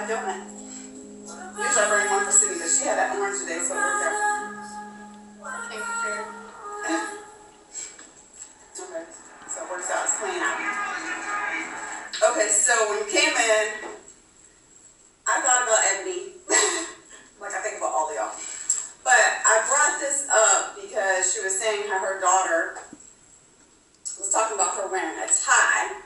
have a donut. Usually I bring one for Sydney, but she had that orange today, so it worked out. Thank you, fair. Okay, so it works out. It's playing out. Okay, so when you came in, I thought about Ebony, like I think about all of y'all. But I brought this up because she was saying how her daughter was talking about her wearing a tie.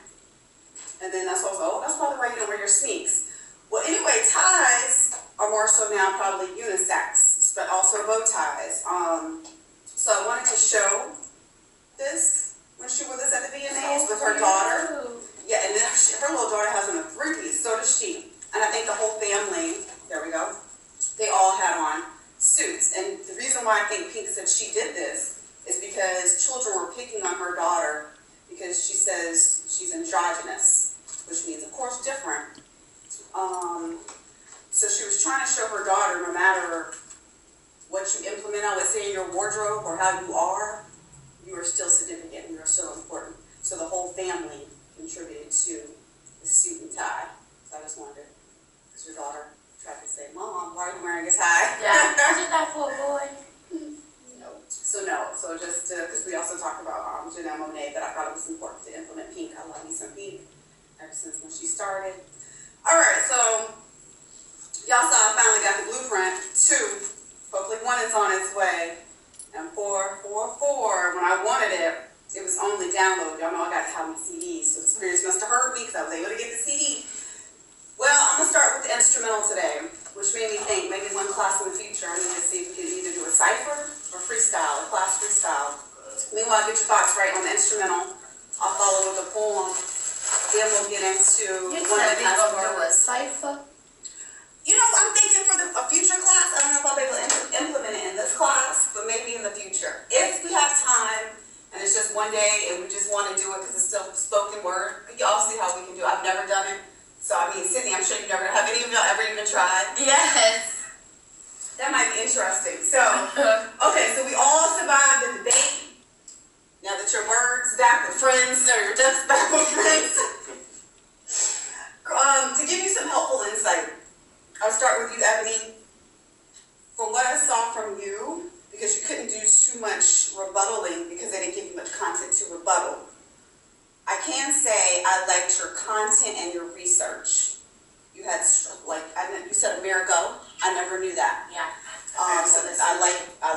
And then that's also, oh, that's probably why you don't wear your sneaks. Well, anyway, ties are more so now probably unisex, but also bow ties. So I wanted to show this when she was at the VMAs with her daughter. Yeah, and then her little daughter has on a three-piece, so does she. And I think the whole family, there we go, they all had on suits. And the reason why I think Pink said she did this is because children were picking on her daughter because she says she's androgynous, which means, of course, different. So she was trying to show her daughter, no matter what you implement, I would say, in your wardrobe or how you are still significant, you are still important. So the whole family contributed to the suit and tie. So I just wondered, because your daughter tried to say, Mom, why are you wearing a tie? Yeah, isn't that for a boy? No. So just because we also talked about Janelle Monáe, that I thought it was important to implement pink. I love me some pink ever since when she started. All right, so y'all saw I finally got the blueprint. 2, hopefully 1 is on its way. And 4, when I wanted it, it was only download. Y'all know I got to have my CDs, so the spirits must have heard me because I was able to get the CD. Well, I'm going to start with the instrumental today, which made me think maybe one class in the future I need to see if we can either do a cipher or freestyle, a class freestyle. Meanwhile, get your thoughts right on the instrumental. I'll follow with the poem. Then we'll get into one of the past do a cipher. You know, I'm thinking for a future class. I don't know if I'll be able to implement it in this class, but maybe in the future. If we have time, and it's just one day, and we just want to do it because it's still spoken word, y'all see how we can do it. I've never done it. So, I mean, Sydney, I'm sure you've never, have any of y'all ever even tried? Yes. That might be interesting. So, okay, so we all survived the debate. Now that your birds back with friends, or your ducks back with friends. To give you some helpful insight, I'll start with you, Ebony. From what I saw from you, because you couldn't do too much rebuttaling because they didn't give you much content to rebuttal, I can say I liked your content and your research. You had, like, you said Amerigo. I never knew that. Yeah. So I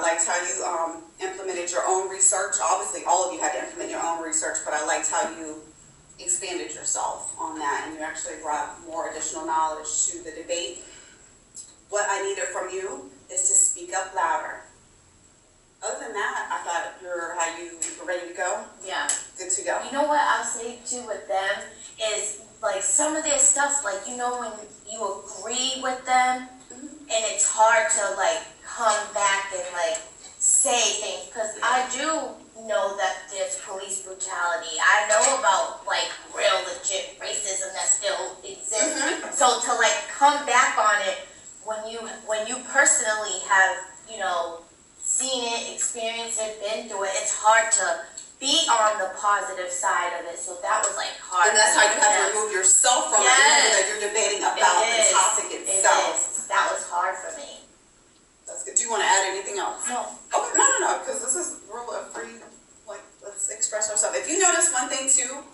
liked how you implemented your own research. Obviously, all of you had to implement your own research, but I liked how you expanded yourself on that, and you actually brought more additional knowledge to the debate. What I needed from you is to speak up louder. Other than that, I thought you were ready to go. Yeah. Good to go. You know what I'll say too with them is, like, some of their stuff, like, you know, when you agree with them, and it's hard to, like, come back and, like, say things, because I do know that there's police brutality. I know about, like, real legit racism that still exists. So to, like, come back on it when you personally have, you know, seen it, experienced it, been through it, it's hard to be on the positive side of it. So that was, like, hard. And that's how you have to remove yourself from it, that you're debating about the topic itself. That was hard for me. That's good. Do you want to add anything else? No. Okay, no, because this is real free. Like, let's express ourselves. If you notice one thing too,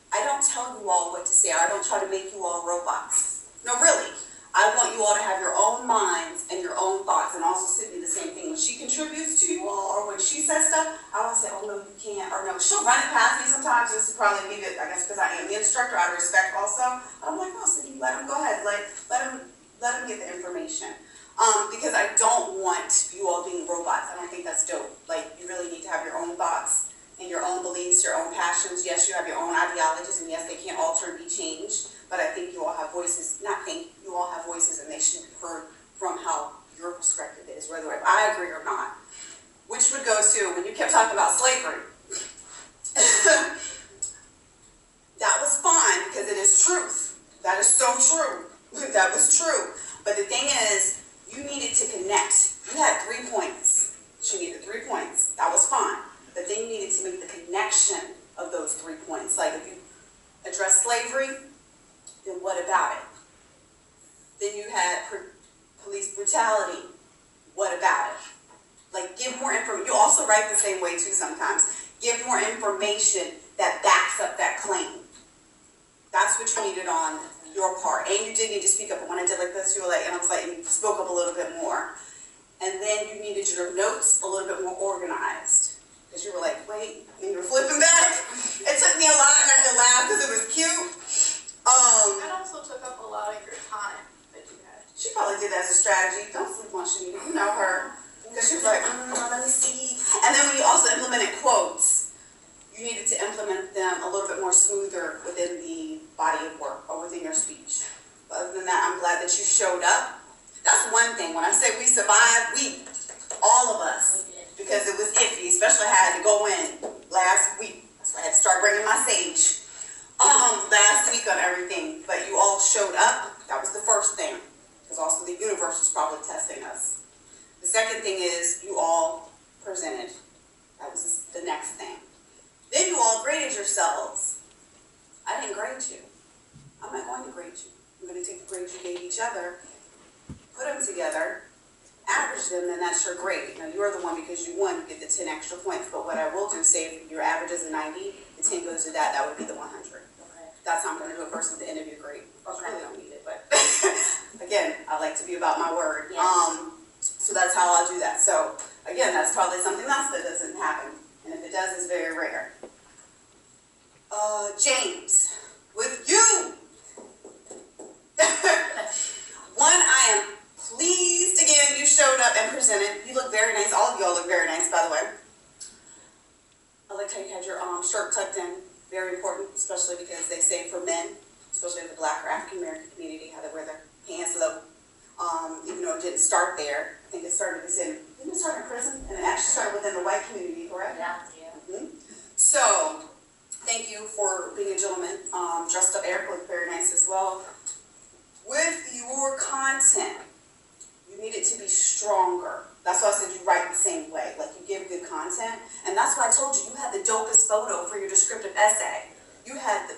I don't tell you all what to say. I don't try to make you all robots. No, really. I want you all to have your own minds and your own thoughts, and also Sydney the same thing. When she contributes to you all, or when she says stuff, I don't say, oh no, you can't, or no. She'll run it past me sometimes just to probably leave it, I guess because I am the instructor, out of respect also. I'm like, no, Sydney, let him go ahead. Like, let him get the information. Because I don't want you all being robots. I don't think that's dope. Like, you really need to have your own thoughts and your own beliefs, your own passions. Yes, you have your own ideologies, and yes, they can't alter and be changed. But I think you all have voices, you all have voices, and they should be heard from how your perspective is, whether I agree or not. Which would go to, when you kept talking about slavery, that was fine, because it is truth. That is so true. That was true. But the thing is, you needed to connect. You had 3 points. She needed 3 points. That was fine. But then you needed to make the connection of those 3 points. Like, if you address slavery, then what about it? brutality. What about it? Like, give more information. You also write the same way too sometimes. Give more information that backs up that claim. That's what you needed on your part. And you did need to speak up. But when I did like this, you were like, and I was like, you spoke up a little bit more. And then you needed your notes a little bit more organized. Because you were like, wait, and you were flipping back. It took me a lot, and I had to laugh because it was cute. It also took up a lot of your time that you had. She probably did that as a strategy. Don't sleep on Shanita. You know her. Because she was like, let me see. And then when you also implemented quotes, you needed to implement them a little bit more smoother within the body of work or within your speech. But other than that, I'm glad that you showed up. That's one thing. When I say we survived, all of us, because it was iffy, especially I had to go in last week. That's why I had to start bringing my sage last week on everything. But you all showed up. That was the first thing, because also the universe was probably testing us. The second thing is you all presented. That was the next thing. Then you all graded yourselves. I didn't grade you. I'm not going to grade you. I'm going to take the grades you gave each other, put them together, average them, and that's your grade. Now, you're the one, because you won, you get the 10 extra points. But what I will do, say if your average is a 90, the 10 goes to that, that would be the 100. Okay. That's how I'm going to do it versus the end of your grade. Okay. I really don't need it, but again, I like to be about my word. Yes. So that's how I'll do that. So again, that's probably something else that doesn't happen. And if it does, it's very rare. James, with you. One, I am pleased again you showed up and presented. You look very nice. All of y'all look very nice, by the way. I liked how you had your shirt tucked in. Very important, especially because they say for men, especially in the Black or African American community, how they wear their pants low. Even though it didn't start there. I think it started, didn't it start in prison? And it actually started within the white community, correct? Yeah. Mm-hmm. So, thank you for being a gentleman. Dressed up, Eric looked very nice as well. With your content, you need it to be stronger. That's why I said you write the same way. Like, you give good content. And that's why I told you, you had the dopest photo for your descriptive essay. You had the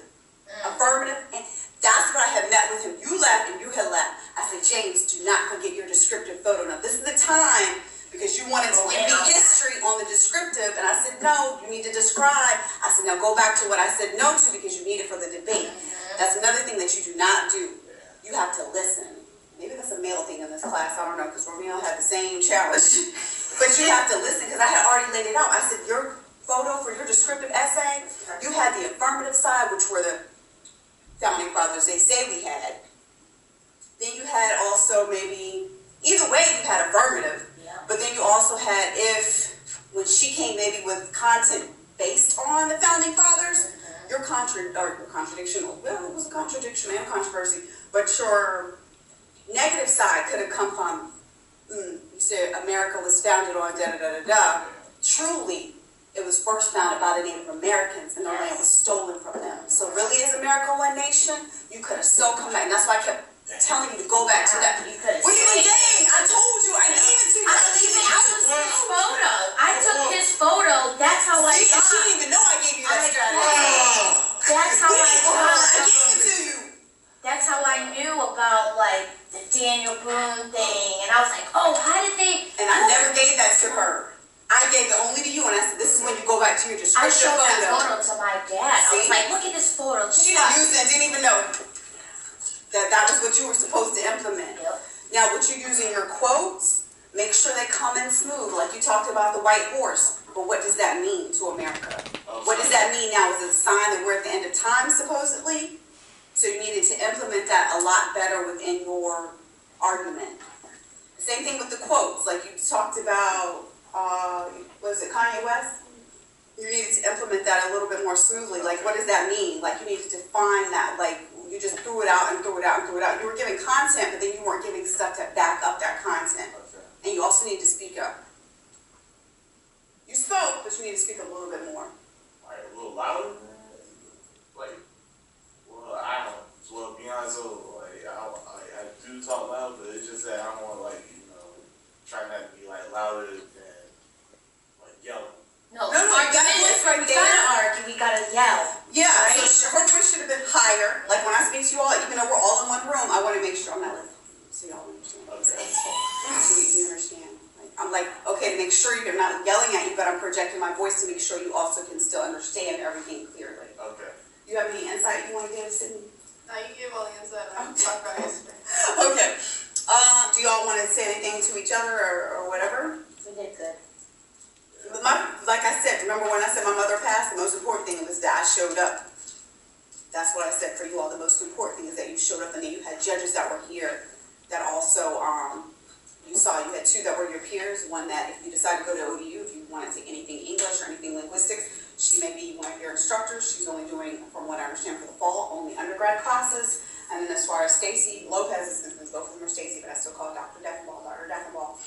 affirmative, and that's what I had met with him. You left and you had left. I said, James, do not forget your descriptive photo. Now, this is the time, because you wanted to give me history on the descriptive, and I said, no, you need to describe. I said, now go back to what I said no to, because you need it for the debate. That's another thing that you do not do. You have to listen. Maybe that's a male thing in this class. I don't know, because Romeo had the same challenge. But you have to listen, because I had already laid it out. I said, your photo for your descriptive essay, you had the affirmative side, which were the founding fathers they say we had. Then you had also maybe, either way you had affirmative, but then you also had when she came maybe with content based on the founding fathers, your contradiction, well, it was a contradiction and controversy, but your negative side could have come from, you said America was founded on da-da-da-da-da. Truly, it was first founded by the Native Americans, and the land was stolen from them. So really, is America one nation? You could have so come back, and that's why I kept telling you to go back to that. What do you mean, dang? I told you, I gave it to you. I took his photo. I took his photo. That's how I got. She didn't even know I gave you that strategy. That's how I got. I gave it to you. That's how I knew about, like, the Daniel Boone thing, and I was like, oh, how did they? And I never gave that to her. I gave it only to you, and I said, this is when you go back to your description. I showed that photo to my dad. I was like, look at this photo. She didn't use it, didn't even know that was what you were supposed to implement. Yep. Now, what you use in your quotes, make sure they come in smooth. Like you talked about the white horse. But what does that mean to America? What does that mean now? Is it a sign that we're at the end of time, supposedly? So you needed to implement that a lot better within your argument. Same thing with the quotes. Like you talked about, was it Kanye West? You needed to implement that a little bit more smoothly. Like, what does that mean? Like, you needed to define that. Like, you just threw it out and threw it out and threw it out. You were giving content, but then you weren't giving stuff to back up that content. And you also need to speak up. You spoke, but you need to speak a little bit more. Like, a little louder? Like, well, I don't. Well, Beyonce, like, I do talk loud, but it's just that I'm more like, trying not to be like louder than like yelling. No, you gotta argue. We gotta yell. Yeah, right? so her voice should have been higher. Like when I speak to you all, even though we're all in one room, I want to make sure I'm not listening. So y'all understand. Okay. projecting my voice to make sure you also can still understand everything clearly. Okay. Do you have any insight you want to give, Sydney? Now you gave all the insight I talked about yesterday. Okay. Do y'all want to say anything to each other or whatever? We did good. Like I said, remember when I said my mother passed, the most important thing was that I showed up. That's what I said for you all. The most important thing is that you showed up, and then you had judges that were here that also, you saw you had two that were your peers. One that if you decided to go to ODU, if you want to take anything English or anything linguistics, she may be one of your instructors. She's only doing, from what I understand for the fall, only undergrad classes. And then as far as Stacy Lopez, since both of them are Stacy, but I still call her Dr. Defenball, Dr. Defenball.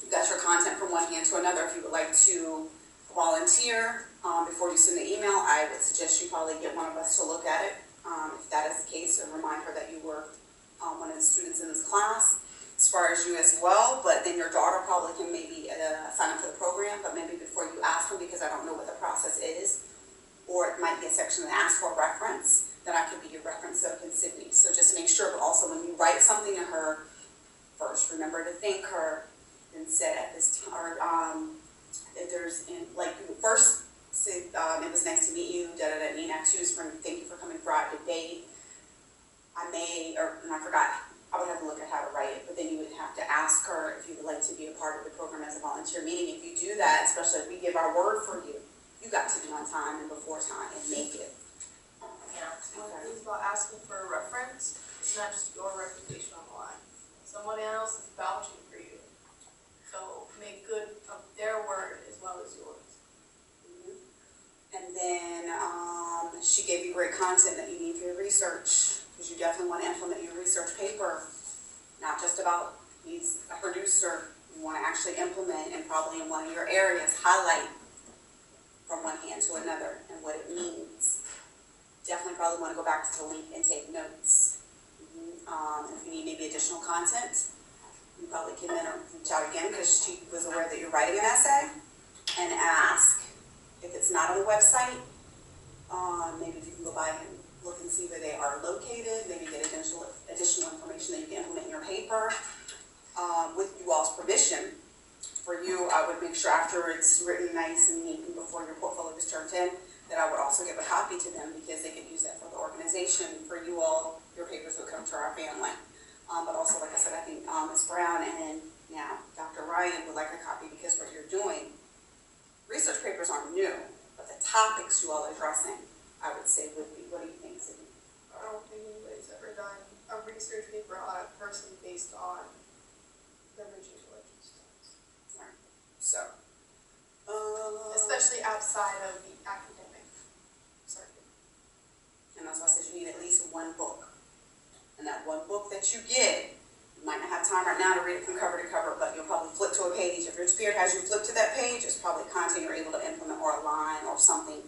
You got your content from one hand to another. If you would like to volunteer before you send the email, I would suggest you probably get one of us to look at it. If that is the case, and remind her that you were one of the students in this class, as far as you as well. But then your daughter probably can maybe sign up for the program, but maybe before you ask her, because I don't know what the process is, or it might be a section that asks for a reference, then I could be your reference, so can Sydney. So just make sure, but also when you write something to her, first remember to thank her, and said at this time, or if there's, like, you first said, it was nice to meet you, Nina, thank you for coming for our debate. I forgot, I would have to look at how to write it, but then you would have to ask her if you would like to be a part of the program as a volunteer. Meaning, if you do that, especially if we give our word for you, you got to be on time and before time and make it. Yeah. Okay. It's about asking for a reference. It's not just your reputation on the line. Someone else is vouching for you. So make good of their word as well as yours. And then she gave you great content that you need for your research, because you definitely want to implement your research paper, not just about he's a producer. You want to actually implement, and probably in one of your areas, highlight from one hand to another and what it means. Definitely probably want to go back to the link and take notes. If you need maybe additional content, you probably can then reach out again, because she was aware that you're writing an essay, and ask if it's not on the website. Maybe if you can go by and look and see where they are located, maybe get additional information that you can implement in your paper. With you all's permission, for you, I would make sure after it's written nice and neat and before your portfolio is turned in, that I would also give a copy to them, because they could use that for the organization. For you all, your papers would come to our family. But also, like I said, I think Ms. Brown and now Dr. Ryan would like a copy, because what you're doing, research papers aren't new, but the topics you all are addressing, I would say would be. What do you think, Sydney? I don't think anybody's ever done a research paper on a person based on the original religion studies. Right. So, Especially outside of the academic circuit. and that's why I said you need at least one book. And that one book that you get, you might not have time right now to read it from cover to cover, but you'll probably flip to a page. If your spirit has you flip to that page, it's probably content you're able to implement, or a line or something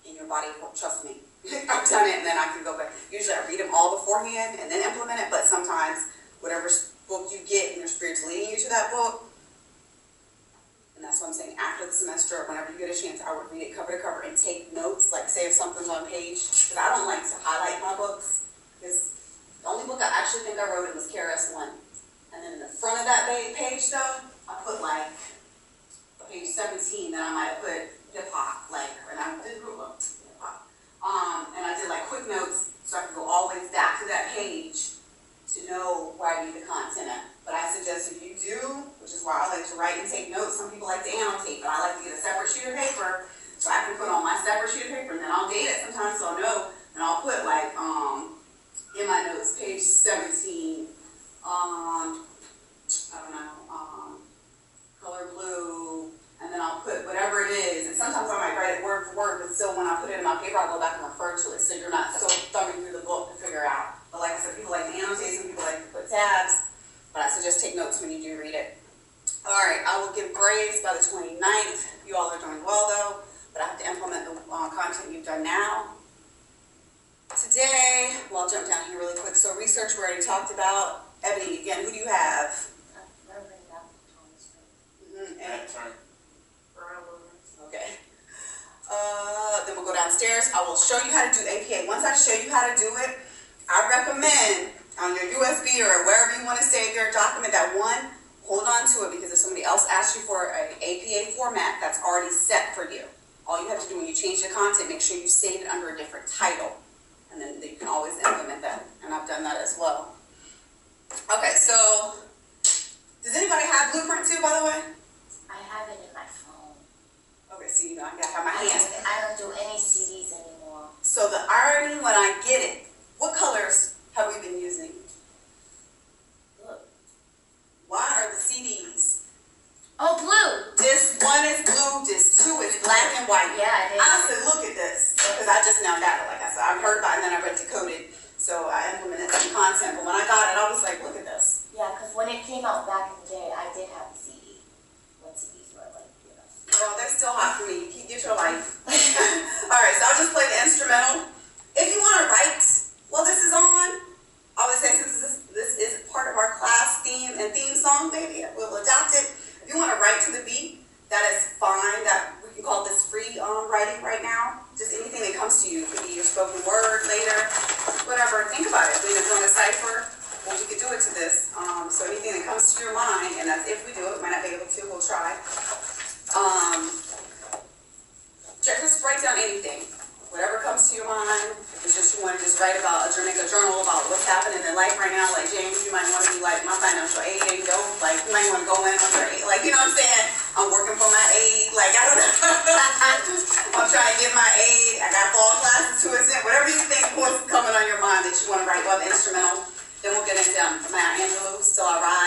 in your body. Trust me, I've done it, and then I can go back. Usually I read them all beforehand and then implement it, but sometimes whatever book you get and your spirit's leading you to that book, and that's what I'm saying, after the semester, whenever you get a chance, I would read it cover to cover and take notes, like say if something's on page, because I don't like to highlight my books, because the only book I actually think I wrote it was KRS-One. And then in the front of that page though, I put like page 17, then I might have put hip hop, like, and I did hip hop. And I did like quick notes so I could go all the way back to that page to know where I need the content at. But I suggest if you do, which is why I like to write and take notes, some people like to annotate, but I like to get a separate sheet of paper so I can put on my separate sheet of paper, and then I'll date it sometimes so I'll know, and I'll put like, in my notes, page 17, I don't know, color blue, and then I'll put whatever it is, and sometimes I might write it word for word, but still when I put it in my paper, I'll go back and refer to it, so you're not so thumbing through the book to figure out. But like I said, people like to annotate, some people like to put tabs, but I suggest take notes when you do read it. All right, I will give grades by the 29th. You all are doing well though, but I have to implement the content you've done now. Today, well, I'll jump down here really quick. So research we already talked about. Ebony, again, who do you have? Reverend Dr. Thomas. And, Turn. okay. Then we'll go downstairs. I will show you how to do APA. Once I show you how to do it, I recommend on your USB or wherever you want to save your document, that one, hold on to it, because if somebody else asks you for an APA format that's already set for you. All you have to do when you change the content, make sure you save it under a different title. And then you can always implement that. And I've done that as well. Okay, so does anybody have Blueprint too, by the way? I have it in my phone. Okay, so you know I gotta have my hands. I don't do any CDs anymore. So the irony when I get it, what colors have we been using? Look. Why are the CDs? Oh, blue. Disc 1 is blue, disc 2 is black and white. Yeah, it is. I said, look at this, because I just now got it. Like I said, I've heard about it and then I read Decoded, so I implemented some content. But when I got it, I was like, look at this. Yeah, because when it came out back in the day, I did have a CD. When CDs were like, you know. Girl, they're still hot for me. You get your life. All right, so I'll just play the instrumental. If you want to write while this is on, I would say since this is part of our class theme and theme song, maybe we'll adopt it. If you want to write to the beat, that is fine. That we can call this free writing right now. Just anything that comes to you. It could be your spoken word later, whatever. Think about it. When you're doing a cipher, well, we could do it to this. So anything that comes to your mind, and that's if we do it, might not be able to, we'll try. Just write down anything. Whatever comes to your mind. If it's just you want to just write about, make a journal about what's happening in life right now. Like James, you might want to be like, my financial aid ain't dope. Like you might want to go in on your aid. Like, you know what I'm saying? I'm working for my aid. Like, I don't know. I'm trying to get my aid. I got fall classes to attend. Whatever you think was coming on your mind that you want to write about the instrumental. Then we'll get into Maya Angelou, Still I Rise.